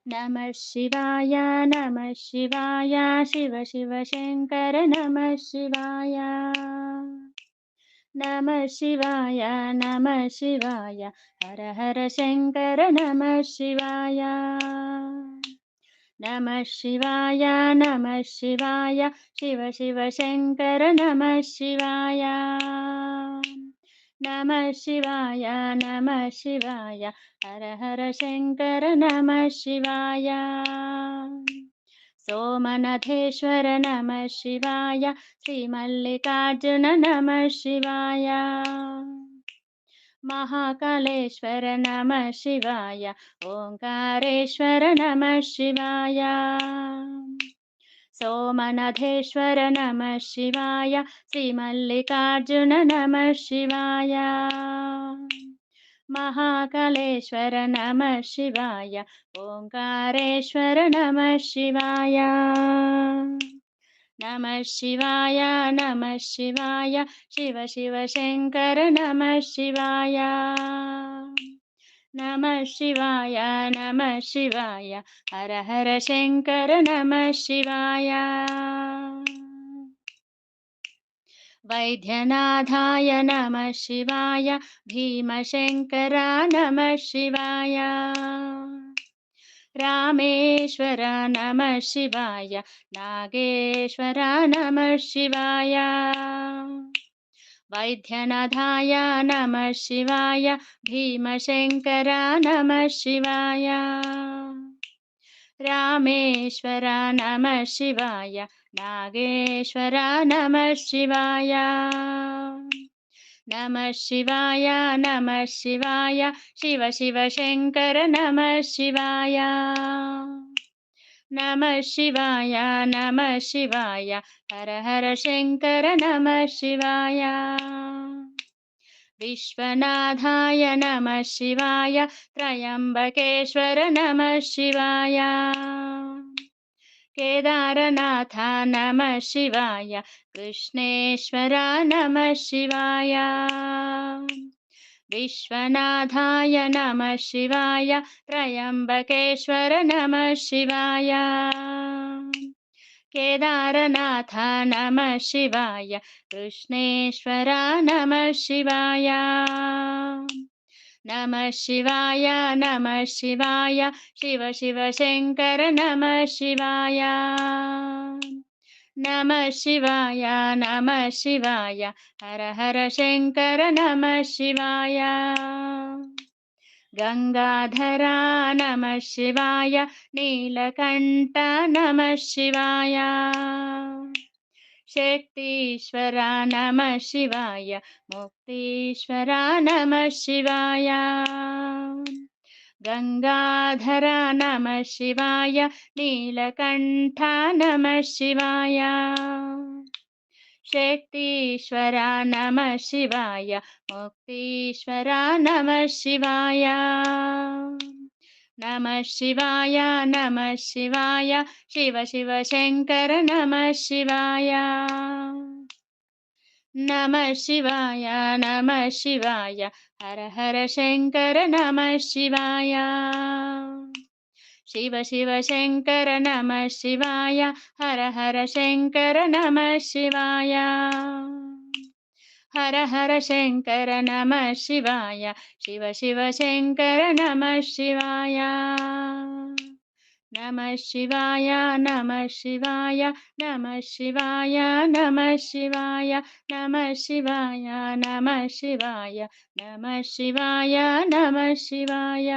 नमः शिवाय नमः शिवाय शिव शिव शङ्कर नमः शिवाय नमः शिवाय नमः शिवाय हर हर शङ्कर नमः शिवाय नमः शिवाय नमः शिवाय शिव शिव शङ्कर नमः शिवाय नमः शिवाय नमः शिवाय हर हर शङ्कर नमः शिवाय सोमनाथेश्वर नमः शिवाय श्रीमल्लिकार्जुन नमः शिवाय महाकालेश्वर नमः शिवाय ओङ्कारेश्वर नमः शिवाय सोमनाथेश्वर नमः शिवाय श्रीमल्लिकार्जुन नमः शिवाय महाकालेश्वर नमः शिवाय ओङ्कारेश्वर नमः शिवाय नमः शिवाय नमः शिवाय शिव शिव शङ्कर नमः शिवाय नमः शिवाय नमः शिवाय हर हर शङ्कर नमः शिवाय वैद्यनाथाय नमः शिवाय भीमशङ्कर नमः शिवाय रामेश्वर नमः शिवाय नागेश्वर नमः शिवाय वैद्यनाथाय नमः शिवाय भीमशङ्कर नमः शिवाय रामेश्वर नमः शिवाय नागेश्वर नमः शिवाय नमः शिवाय नमः शिवाय शिव शिव शङ्कर नमः शिवाय नमः शिवाय नमः शिवाय हर हर शङ्कर नमः शिवाय विश्वनाथाय नमः शिवाय त्र्यम्बकेश्वर नमः शिवाय केदारनाथ नमः शिवाय कृष्णेश्वर नमः शिवाय विश्वनाथाय नमः शिवाय त्र्यम्बकेश्वर नमः शिवाय केदारनाथ नमः शिवाय कृष्णेश्वर नमः शिवाय नमः शिवाय नमः शिवाय शिव शिव शङ्कर नमः शिवाय नमः शिवाय नमः शिवाय हर हर शङ्कर नमः शिवाय गंगाधरा नमः शिवाय नीलकण्ठ नमः शिवाय शक्तीश्वरा नमः शिवाय मुक्तीश्वरा नमः शिवाय गंगाधरा नमः शिवाय नीलकण्ठ नमः शिवाय शक्तीश्वरा नमः शिवाय मुक्तीश्वरा नमः शिवाय नमः शिवाय नमः शिवाय शिव शिव शङ्कर नमः शिवाय नमः शिवाय नमः शिवाय हर हर शङ्कर नमः शिवाय शिव शिव शङ्कर नमः शिवाय हर हर शङ्कर नमः शिवाय हर हर शङ्कर नमः शिवाय शिव शिव शङ्कर नमः शिवाय नमः शिवाय नमः शिवाय नमः शिवाय नमः शिवाय नमः शिवाय नमः शिवाय नमः शिवाय नमः शिवाय